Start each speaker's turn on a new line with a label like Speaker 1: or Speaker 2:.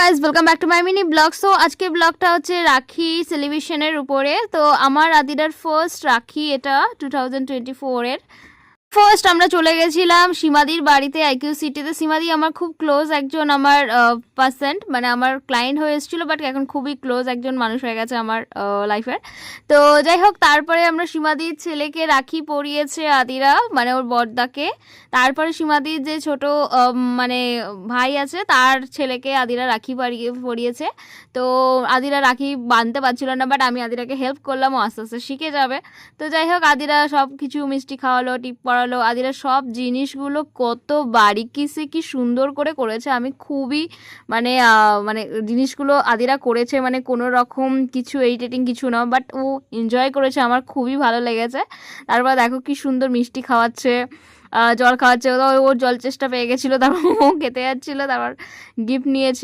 Speaker 1: Guys welcome back to my mini blog. So আজকের ব্লগটা হচ্ছে রাখি সেলিব্রেশনের উপরে। তো আমার আদিরার ফার্স্ট রাখি, এটা 2024-এর। ফার্স্ট আমরা চলে গেছিলাম সীমাদির বাড়িতে আইকিউ সিটিতে। সীমাদি আমার খুব ক্লোজ একজন আমার পার্সেন্ট, মানে আমার ক্লায়েন্ট হয়ে এসেছিলো, বাট এখন খুবই ক্লোজ একজন মানুষ হয়ে গেছে আমার লাইফের। তো যাই হোক, তারপরে আমরা সীমাদির ছেলেকে রাখি পরিয়েছে আদিরা, মানে ওর বড়দাকে। তারপরে সীমাদির যে ছোট মানে ভাই আছে, তার ছেলেকে আদিরা রাখি পরিয়েছে। তো আদিরা রাখি বাঁধতে পারছিল না, বাট আমি আদিরাকে হেল্প করলাম, ও আস্তে আস্তে শিখে যাবে। তো যাই হোক, আদিরা সব কিছু মিষ্টি খাওয়ালো, টিপ পরালো। আদিরা সব জিনিসগুলো কত বারিকি সে কি সুন্দর করে করেছে। আমি খুবই মানে মানে জিনিসগুলো আদিরা করেছে, মানে কোনো রকম কিছু এডিটিং কিছু না, বাট ও এনজয় করেছে, আমার খুবই ভালো লেগেছে। তারপর দেখো কি সুন্দর মিষ্টি খাওয়াচ্ছে, জল খাওয়াচ্ছে। ওর জল চেষ্টা পেয়ে গেছিলো, তারপর ও খেতে যাচ্ছিলো, তারপর গিফট নিয়েছে।